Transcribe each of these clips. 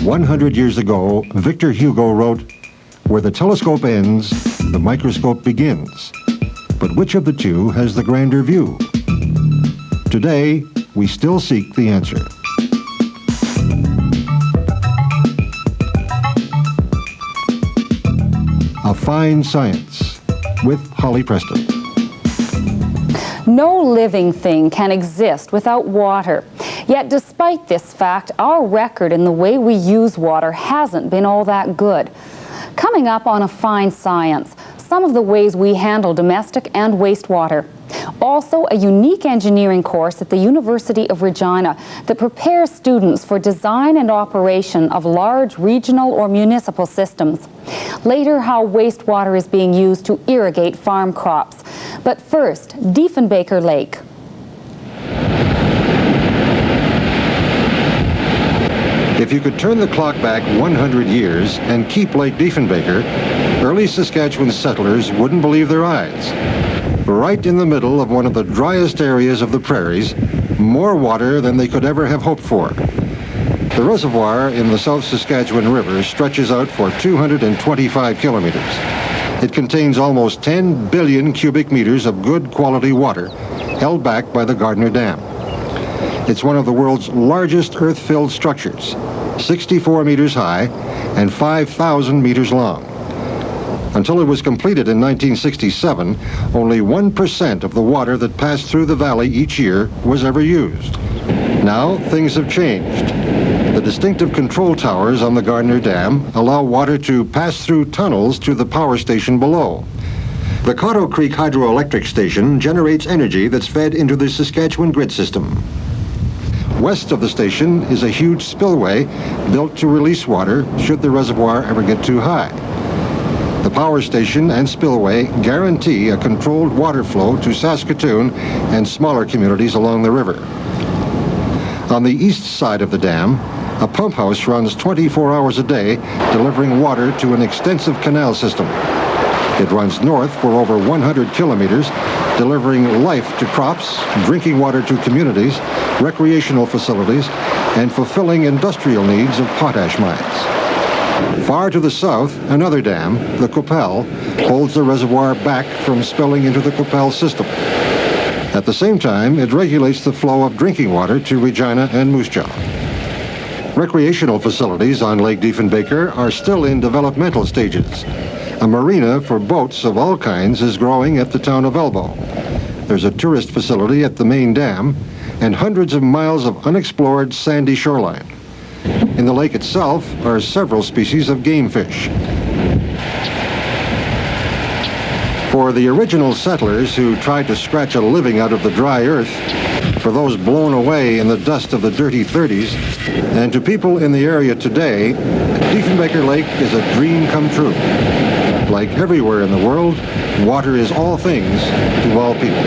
100 years ago, Victor Hugo wrote, "Where the telescope ends, the microscope begins. But which of the two has the grander view?" Today, we still seek the answer. A Fine Science with Holly Preston. No living thing can exist without water. Yet despite this fact, our record in the way we use water hasn't been all that good. Coming up on A Fine Science, some of the ways we handle domestic and wastewater. Also, a unique engineering course at the University of Regina that prepares students for design and operation of large regional or municipal systems. Later, how wastewater is being used to irrigate farm crops. But first, Diefenbaker Lake. If you could turn the clock back 100 years and keep Lake Diefenbaker, early Saskatchewan settlers wouldn't believe their eyes. Right in the middle of one of the driest areas of the prairies, more water than they could ever have hoped for. The reservoir in the South Saskatchewan River stretches out for 225 kilometers. It contains almost 10 billion cubic meters of good quality water, held back by the Gardner Dam. It's one of the world's largest earth-filled structures, 64 meters high and 5,000 meters long. Until it was completed in 1967, only 1% of the water that passed through the valley each year was ever used. Now, things have changed. The distinctive control towers on the Gardner Dam allow water to pass through tunnels to the power station below. The Cotto Creek Hydroelectric Station generates energy that's fed into the Saskatchewan grid system. West of the station is a huge spillway built to release water should the reservoir ever get too high. The power station and spillway guarantee a controlled water flow to Saskatoon and smaller communities along the river. On the east side of the dam, a pump house runs 24 hours a day, delivering water to an extensive canal system. It runs north for over 100 kilometers, delivering life to crops, drinking water to communities, recreational facilities, and fulfilling industrial needs of potash mines. Far to the south, another dam, the Coupelle, holds the reservoir back from spilling into the Coupelle system. At the same time, it regulates the flow of drinking water to Regina and Moose Jaw. Recreational facilities on Lake Diefenbaker are still in developmental stages. A marina for boats of all kinds is growing at the town of Elbow. There's a tourist facility at the main dam and hundreds of miles of unexplored sandy shoreline. In the lake itself are several species of game fish. For the original settlers who tried to scratch a living out of the dry earth, for those blown away in the dust of the dirty 30s, and to people in the area today, Diefenbaker Lake is a dream come true. Like everywhere in the world, water is all things to all people.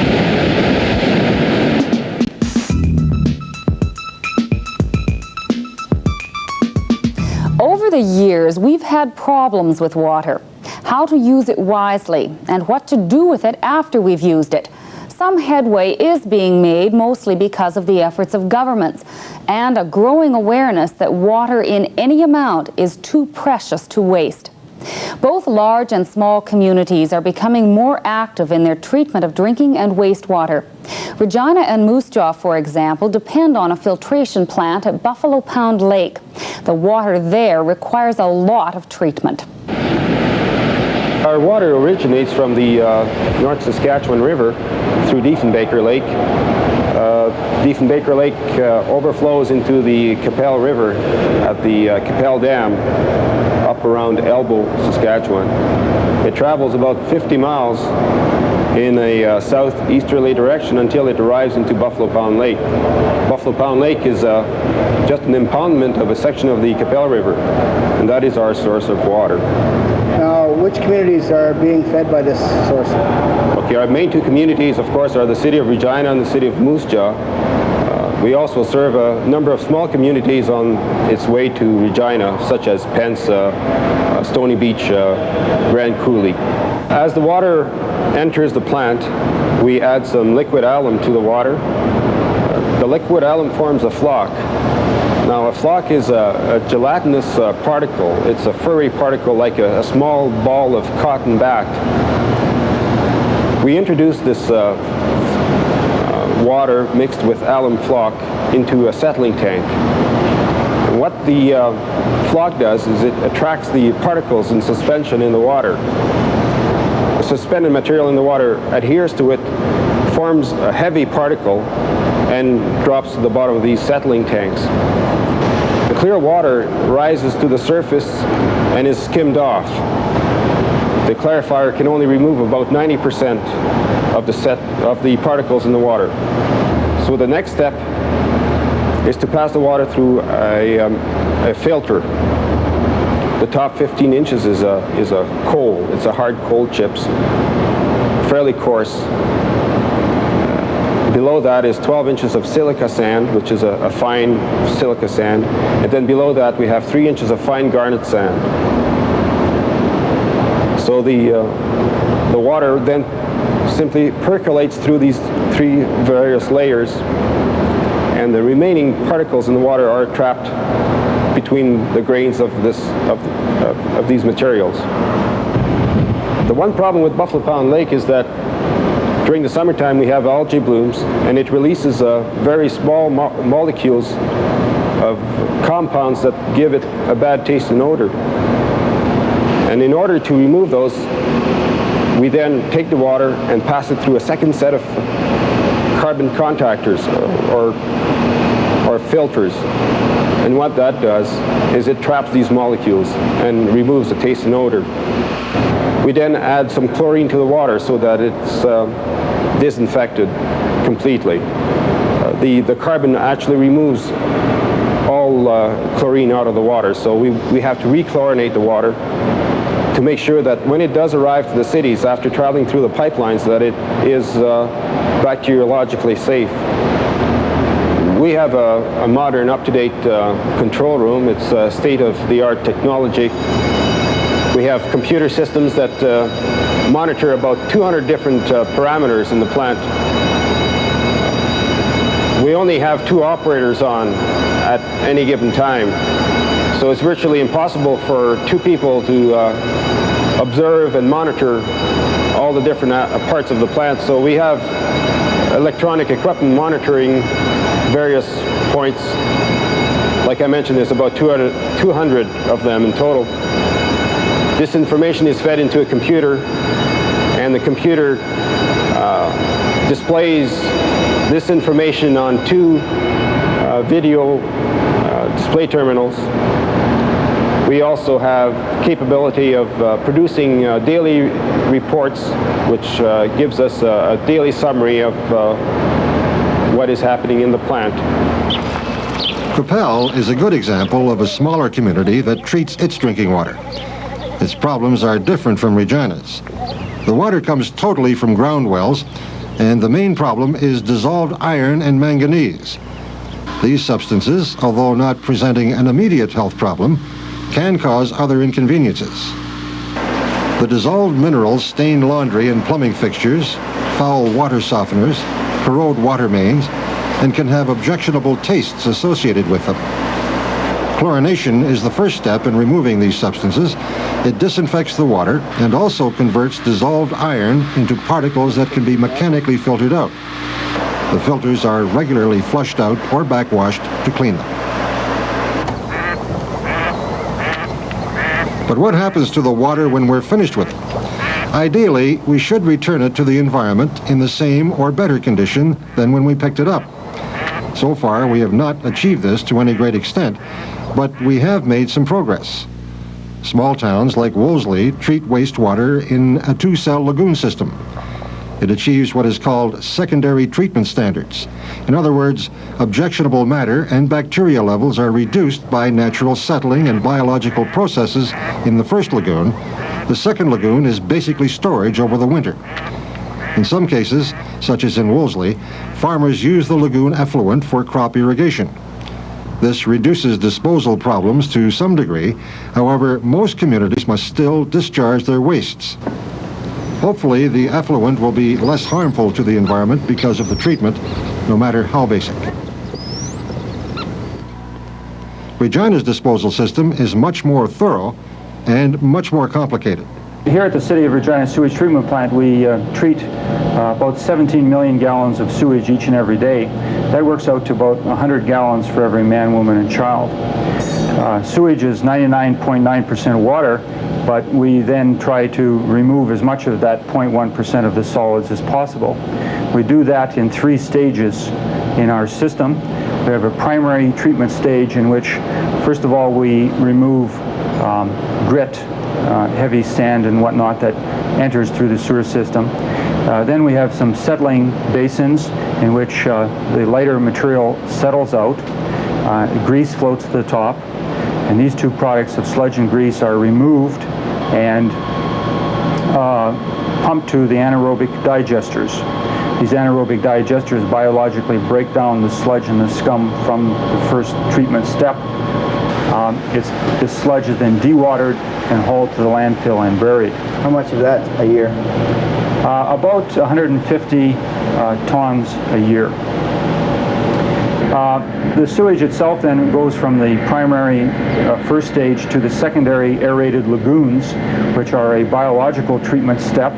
Over the years, we've had problems with water. How to use it wisely, and what to do with it after we've used it. Some headway is being made, mostly because of the efforts of governments, and a growing awareness that water in any amount is too precious to waste. Both large and small communities are becoming more active in their treatment of drinking and wastewater. Regina and Moose Jaw, for example, depend on a filtration plant at Buffalo Pound Lake. The water there requires a lot of treatment. Our water originates from the North Saskatchewan River through Diefenbaker Lake. Diefenbaker Lake overflows into the Coupelle River at the Coupelle Dam up around Elbow, Saskatchewan. It travels about 50 miles in a southeasterly direction until it arrives into Buffalo Pound Lake. Buffalo Pound Lake is just an impoundment of a section of the Coupelle River, and that is our source of water. Now, which communities are being fed by this source? Okay, our main two communities, of course, are the city of Regina and the city of Moose Jaw. We also serve a number of small communities on its way to Regina, such as Pence, Stony Beach, Grand Coulee. As the water enters the plant, we add some liquid alum to the water. The liquid alum forms a flock, Now, a flock is a gelatinous particle. It's a furry particle like a small ball of cotton backed. We introduced this water mixed with alum flock into a settling tank. And what the flock does is it attracts the particles in suspension in the water. The suspended material in the water adheres to it, forms a heavy particle, and drops to the bottom of these settling tanks. The clear water rises to the surface and is skimmed off. The clarifier can only remove about 90% of the particles in the water. So the next step is to pass the water through a filter. The top 15 inches is a coal. It's a hard coal chips, fairly coarse. Below that is 12 inches of silica sand, which is a fine silica sand. And then below that we have 3 inches of fine garnet sand. So the water then simply percolates through these 3 various layers, and the remaining particles in the water are trapped between the grains of these materials. The one problem with Buffalo Pound Lake is that during the summertime we have algae blooms, and it releases very small molecules of compounds that give it a bad taste and odor. And in order to remove those, we then take the water and pass it through a second set of carbon contactors or filters. And what that does is it traps these molecules and removes the taste and odor. We then add some chlorine to the water so that it's disinfected completely. The carbon actually removes all chlorine out of the water, so we have to rechlorinate the water to make sure that when it does arrive to the cities after traveling through the pipelines, that it is bacteriologically safe. We have a modern, up-to-date control room. It's state-of-the-art technology. We have computer systems that monitor about 200 different parameters in the plant. We only have 2 operators on at any given time. So it's virtually impossible for 2 people to observe and monitor all the different parts of the plant. So we have electronic equipment monitoring various points. Like I mentioned, there's about 200 of them in total. This information is fed into a computer, and the computer displays this information on 2 video display terminals. We also have capability of producing daily reports, which gives us a daily summary of what is happening in the plant. Qu'Appelle is a good example of a smaller community that treats its drinking water. Its problems are different from Regina's. The water comes totally from ground wells, and the main problem is dissolved iron and manganese. These substances, although not presenting an immediate health problem, can cause other inconveniences. The dissolved minerals stain laundry and plumbing fixtures, foul water softeners, corrode water mains, and can have objectionable tastes associated with them. Chlorination is the first step in removing these substances. It disinfects the water and also converts dissolved iron into particles that can be mechanically filtered out. The filters are regularly flushed out or backwashed to clean them. But what happens to the water when we're finished with it? Ideally, we should return it to the environment in the same or better condition than when we picked it up. So far, we have not achieved this to any great extent, but we have made some progress. Small towns like Wolseley treat wastewater in a 2-cell lagoon system. It achieves what is called secondary treatment standards. In other words, objectionable matter and bacteria levels are reduced by natural settling and biological processes in the first lagoon. The second lagoon is basically storage over the winter. In some cases, such as in Wolseley, farmers use the lagoon effluent for crop irrigation. This reduces disposal problems to some degree. However, most communities must still discharge their wastes. Hopefully, the effluent will be less harmful to the environment because of the treatment, no matter how basic. Regina's disposal system is much more thorough and much more complicated. Here at the City of Regina Sewage Treatment Plant, we treat about 17 million gallons of sewage each and every day. That works out to about 100 gallons for every man, woman, and child. Sewage is 99.9% water, but we then try to remove as much of that 0.1% of the solids as possible. We do that in 3 stages in our system. We have a primary treatment stage in which, first of all, we remove grit, heavy sand and whatnot that enters through the sewer system. Then we have some settling basins in which the lighter material settles out. Grease floats to the top, and these 2 products of sludge and grease are removed and pumped to the anaerobic digesters. These anaerobic digesters biologically break down the sludge and the scum from the first treatment step. This sludge is then dewatered and hauled to the landfill and buried. How much of that a year? About 150 tons a year. The sewage itself then goes from the primary first stage to the secondary aerated lagoons, which are a biological treatment step.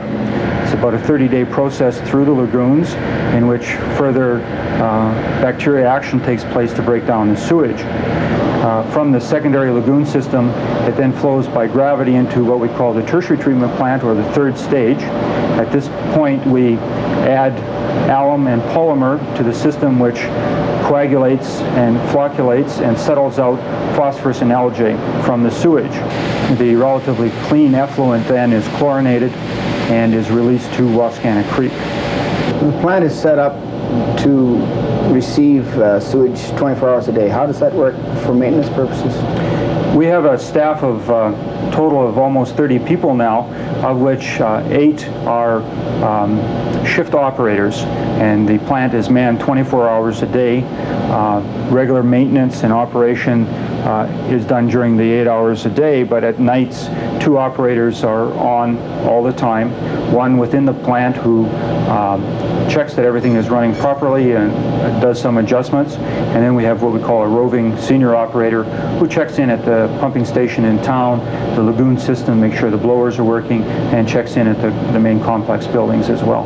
It's about a 30-day process through the lagoons in which further bacteria action takes place to break down the sewage. From the secondary lagoon system, it then flows by gravity into what we call the tertiary treatment plant, or the 3rd stage. At this point, we add alum and polymer to the system, which coagulates and flocculates and settles out phosphorus and algae from the sewage. The relatively clean effluent then is chlorinated and is released to Wascana Creek. The plant is set up to receive sewage 24 hours a day. How does that work for maintenance purposes? We have a staff of total of almost 30 people now, of which 8 are shift operators, and the plant is manned 24 hours a day. Regular maintenance and operation is done during the 8 hours a day, but at nights 2 operators are on all the time. One within the plant who checks that everything is running properly and does some adjustments, and then we have what we call a roving senior operator who checks in at the pumping station in town, the lagoon system, make sure the blowers are working, and checks in at the main complex buildings as well.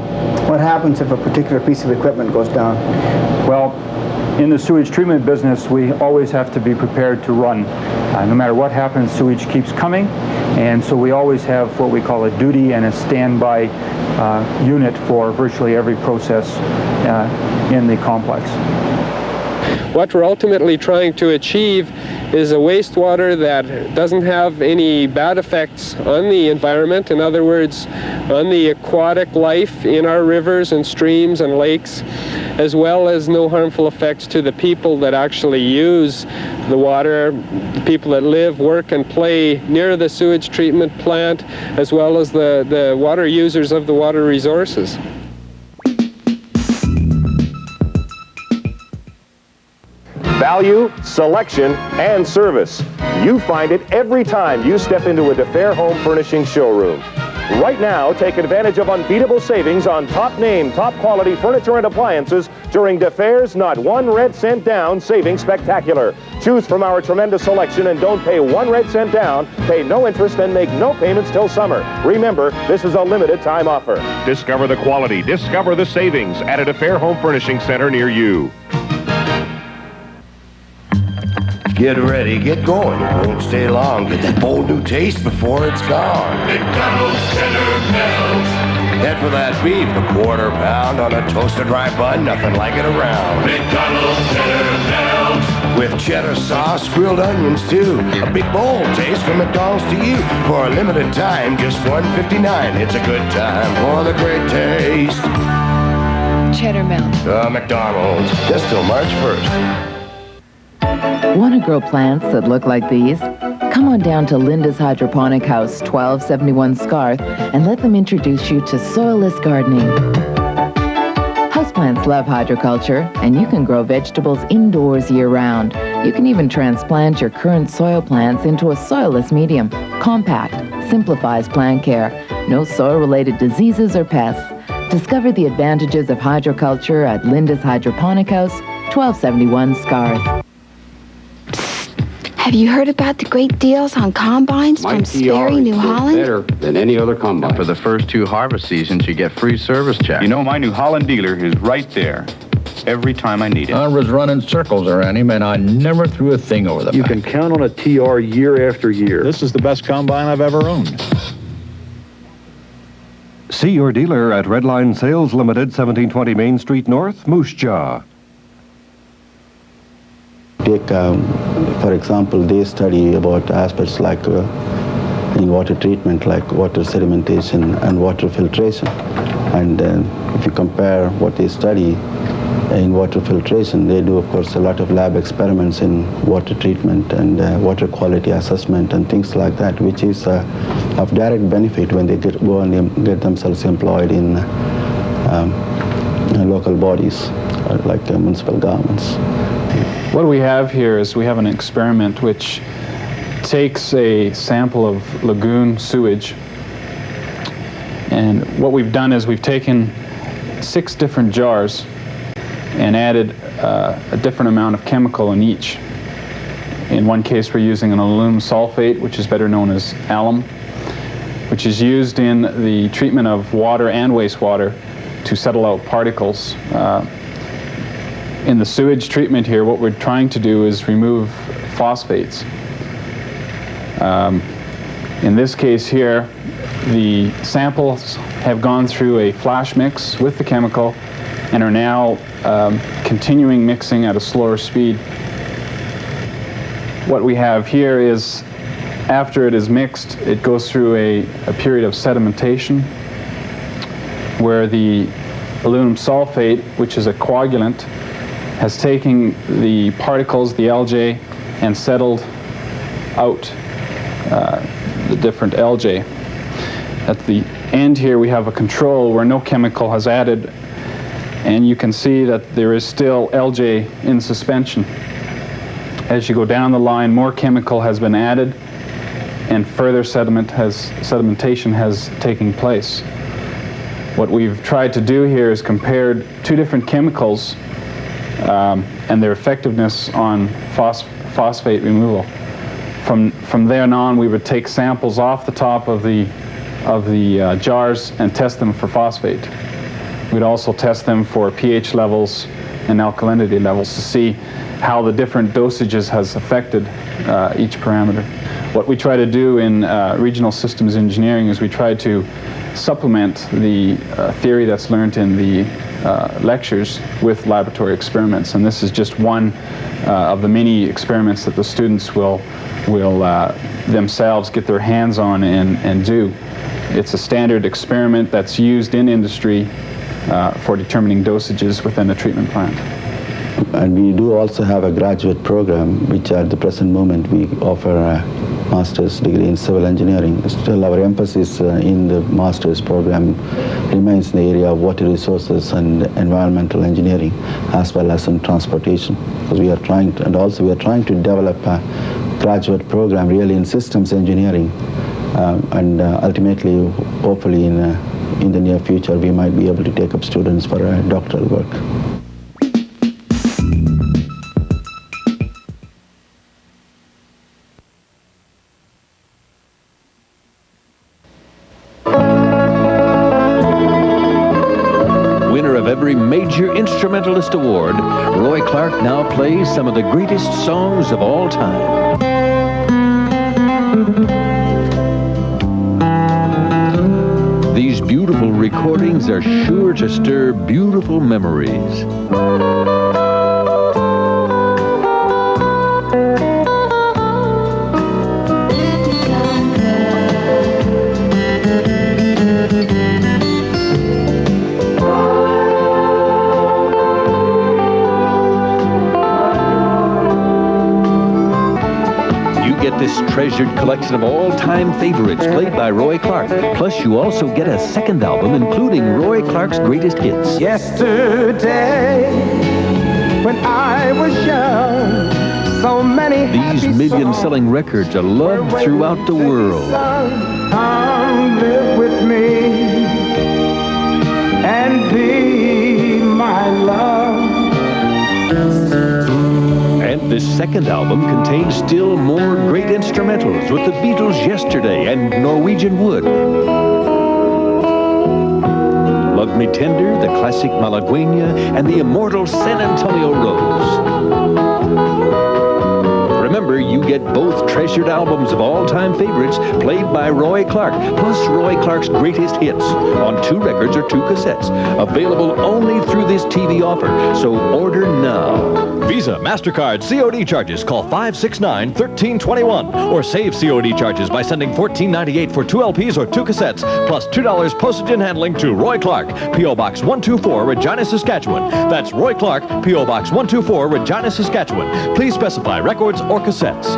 What happens if a particular piece of equipment goes down? Well, in the sewage treatment business, we always have to be prepared to run. No matter what happens, sewage keeps coming, and so we always have what we call a duty and a standby unit for virtually every process in the complex. What we're ultimately trying to achieve is a wastewater that doesn't have any bad effects on the environment, in other words, on the aquatic life in our rivers and streams and lakes, as well as no harmful effects to the people that actually use the water, the people that live, work, and play near the sewage treatment plant, as well as the water users of the water resources. Value, selection, and service. You find it every time you step into a DeFair Home Furnishing showroom. Right now, take advantage of unbeatable savings on top-name, top-quality furniture and appliances during DeFair's Not One Red Cent Down Savings Spectacular. Choose from our tremendous selection and don't pay 1 red cent down, pay no interest, and make no payments till summer. Remember, this is a limited time offer. Discover the quality, discover the savings at a DeFair Home Furnishing Center near you. Get ready, get going. It won't stay long. Get that bold new taste before it's gone. McDonald's Cheddar Melts. Head for that beef, a quarter pound on a toasted dry bun, nothing like it around. McDonald's Cheddar Melts. With cheddar sauce, grilled onions too. A big bold taste from McDonald's to you. For a limited time, just $1.59. It's a good time for the great taste. Cheddar Melt. McDonald's, just till March 1st. Want to grow plants that look like these? Come on down to Linda's Hydroponic House, 1271 Scarth, and let them introduce you to soilless gardening. Houseplants love hydroculture, and you can grow vegetables indoors year-round. You can even transplant your current soil plants into a soilless medium. Compact, simplifies plant care. No soil-related diseases or pests. Discover the advantages of hydroculture at Linda's Hydroponic House, 1271 Scarth. Have you heard about the great deals on combines from Sperry, New Holland? Better than any other combine. For the first 2 harvest seasons, you get free service checks. You know, my New Holland dealer is right there every time I need it. I was running circles around him, and I never threw a thing over the You back. can count on a TR year after year. This is the best combine I've ever owned. See your dealer at Redline Sales Limited, 1720 Main Street North, Moose Jaw. Take, for example, they study about aspects like in water treatment, like water sedimentation and water filtration. And if you compare what they study in water filtration, they do, of course, a lot of lab experiments in water treatment and water quality assessment and things like that, which is of direct benefit when they go and get themselves employed in local bodies like municipal governments. What we have here is we have an experiment which takes a sample of lagoon sewage, and what we've done is we've taken 6 different jars and added a different amount of chemical in each. In one case, we're using an aluminum sulfate, which is better known as alum, which is used in the treatment of water and wastewater to settle out particles. In the sewage treatment here, what we're trying to do is remove phosphates. In this case here, the samples have gone through a flash mix with the chemical and are now continuing mixing at a slower speed. What we have here is, after it is mixed, it goes through a period of sedimentation where the aluminum sulfate, which is a coagulant, has taken the particles, the algae, and settled out the different algae. At the end here we have a control where no chemical has added, and you can see that there is still algae in suspension. As you go down the line, more chemical has been added and further sedimentation has taken place. What we've tried to do here is compared 2 different chemicals and their effectiveness on phosphate removal. From then on, we would take samples off the top of the jars and test them for phosphate. We'd also test them for pH levels and alkalinity levels to see how the different dosages has affected each parameter. What we try to do in regional systems engineering is we try to supplement the theory that's learned in the lectures with laboratory experiments, and this is just one of the many experiments that the students will themselves get their hands on and do. It's a standard experiment that's used in industry for determining dosages within a treatment plant. And we do also have a graduate program, which at the present moment we offer a master's degree in civil engineering. Still, our emphasis in the master's program remains in the area of water resources and environmental engineering, as well as in transportation. Because we are trying to, and also we are trying to develop a graduate program really in systems engineering, and ultimately, hopefully in the near future, we might be able to take up students for doctoral work. Winner of every major instrumentalist award, Roy Clark now plays some of the greatest songs of all time. These beautiful recordings are sure to stir beautiful memories. Get this treasured collection of all-time favorites played by Roy Clark. Plus, you also get a second album including Roy Clark's greatest hits. Yesterday, when I was young, so many These million-selling records are loved throughout the world. Come live with me and be my love. And This second album contains still more great instrumentals with the Beatles' Yesterday and Norwegian Wood. Love Me Tender, the classic Malagueña, and the immortal San Antonio Rose. Remember, you get both treasured albums of all-time favorites played by Roy Clark, plus Roy Clark's greatest hits on 2 records or 2 cassettes. Available only through this TV offer, so order now. Visa, MasterCard, COD charges. Call 569-1321 or save COD charges by sending $14.98 for 2 LPs or 2 cassettes, plus $2 postage and handling to Roy Clark, P.O. Box 124, Regina, Saskatchewan. That's Roy Clark, P.O. Box 124, Regina, Saskatchewan. Please specify records or cassettes.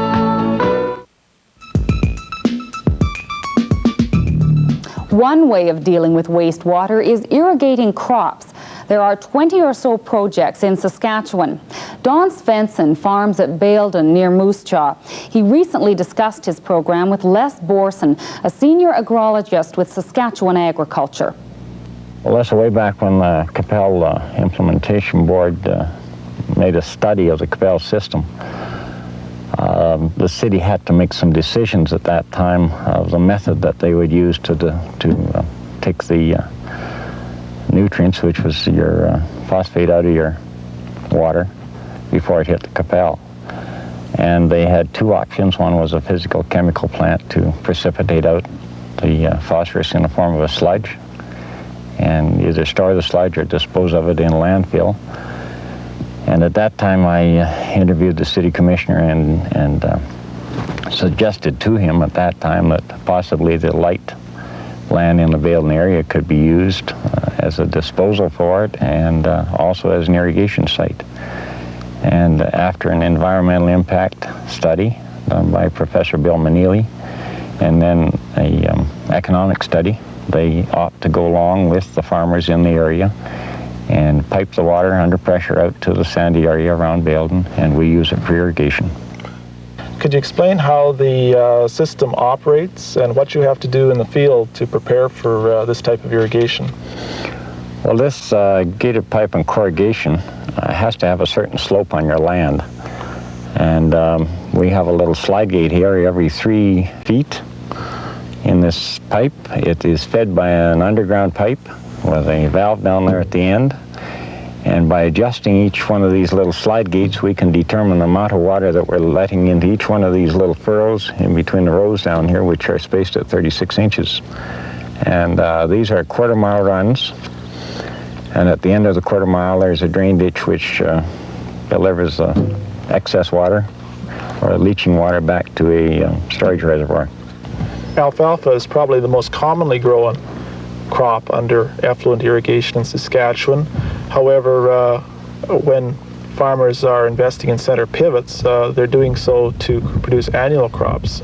One way of dealing with wastewater is irrigating crops. There are 20 or so projects in Saskatchewan. Don Svensson farms at Baildon near Moose Jaw. He recently discussed his program with Les Borson, a senior agrologist with Saskatchewan Agriculture. Well, that's way back when the Capel Implementation Board made a study of the Capel system. The city had to make some decisions at that time of the method that they would use to take the nutrients, which was your phosphate, out of your water before it hit the Capel. And they had 2 options. One was a physical chemical plant to precipitate out the phosphorus in the form of a sludge and either store the sludge or dispose of it in a landfill. And at that time I interviewed the city commissioner and suggested to him at that time that possibly the light land in the Baildon area could be used as a disposal for it and also as an irrigation site. And after an environmental impact study done by Professor Bill Maneely and then an economic study, they opt to go along with the farmers in the area and pipe the water under pressure out to the sandy area around Baildon, and we use it for irrigation. Could you explain how the system operates and what you have to do in the field to prepare for this type of irrigation? Well, this gated pipe and corrugation has to have a certain slope on your land. And we have a little slide gate here every 3 feet in this pipe. It is fed by an underground pipe with a valve down there at the end. And by adjusting each one of these little slide gates, we can determine the amount of water that we're letting into each one of these little furrows in between the rows down here, which are spaced at 36 inches. And these are 1/4 mile runs. And at the end of the 1/4 mile, there's a drain ditch which delivers excess water or leaching water back to a storage reservoir. Alfalfa is probably the most commonly grown crop under effluent irrigation in Saskatchewan. However, when farmers are investing in center pivots, they're doing so to produce annual crops.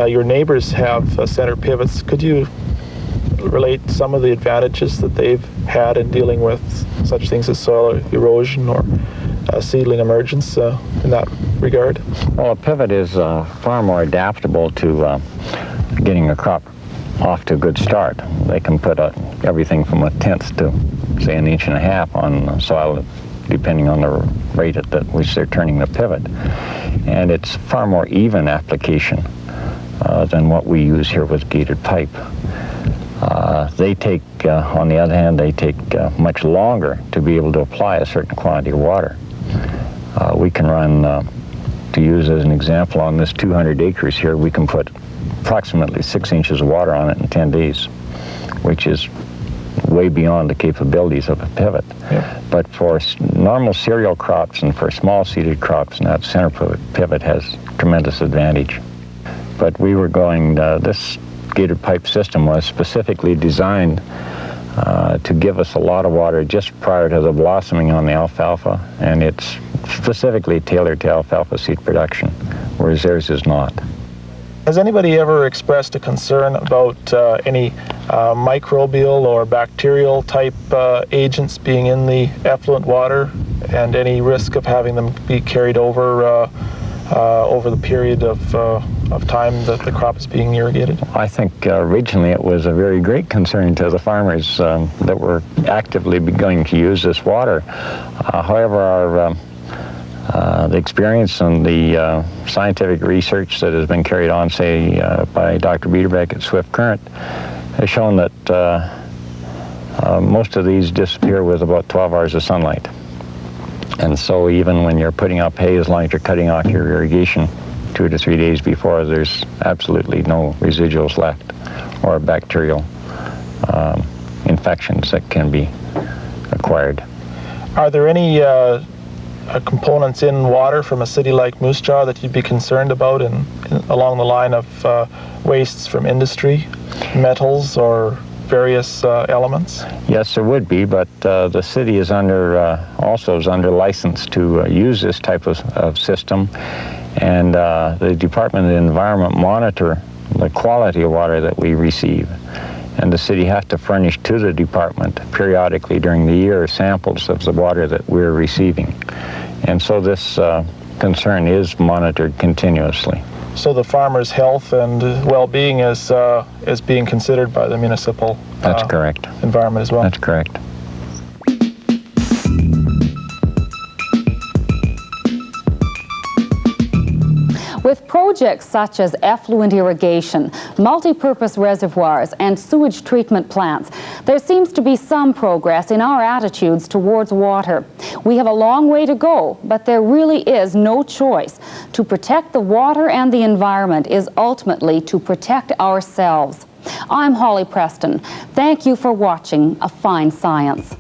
Your neighbors have center pivots. Could you relate some of the advantages that they've had in dealing with such things as soil erosion or seedling emergence in that regard? Well, a pivot is far more adaptable to getting a crop off to a good start. They can put everything from 1/10 to, say, 1.5 inches on soil, depending on the rate at which they're turning the pivot. And it's far more even application than what we use here with gated pipe. They take, on the other hand, they take much longer to be able to apply a certain quantity of water. We can run, to use as an example, on this 200 acres here, we can put approximately 6 inches of water on it in 10 days, which is way beyond the capabilities of a pivot. Yeah. But for normal cereal crops and for small seeded crops, that center pivot has tremendous advantage. But we were going, this gated pipe system was specifically designed to give us a lot of water just prior to the blossoming on the alfalfa, and it's specifically tailored to alfalfa seed production, whereas theirs is not. Has anybody ever expressed a concern about any microbial or bacterial type agents being in the effluent water and any risk of having them be carried over over the period of time that the crop is being irrigated? I think originally it was a very great concern to the farmers that were actively going to use this water. However, our The experience and the scientific research that has been carried on, say, by Dr. Biederbeck at Swift Current, has shown that most of these disappear with about 12 hours of sunlight. And so even when you're putting up hay, as long as you're cutting off your irrigation 2 to 3 days before, there's absolutely no residuals left or bacterial infections that can be acquired. Are there any components in water from a city like Moose Jaw that you'd be concerned about along the line of wastes from industry, metals, or various elements? Yes, there would be, but the city is also under license to use this type of system, and the Department of the Environment monitor the quality of water that we receive. And the city has to furnish to the department periodically during the year samples of the water that we're receiving. And so this concern is monitored continuously. So the farmers' health and well-being is being considered by the municipal That's correct. environment as well? That's correct. With projects such as effluent irrigation, multi-purpose reservoirs, and sewage treatment plants, there seems to be some progress in our attitudes towards water. We have a long way to go, but there really is no choice. To protect the water and the environment is ultimately to protect ourselves. I'm Holly Preston. Thank you for watching A Fine Science.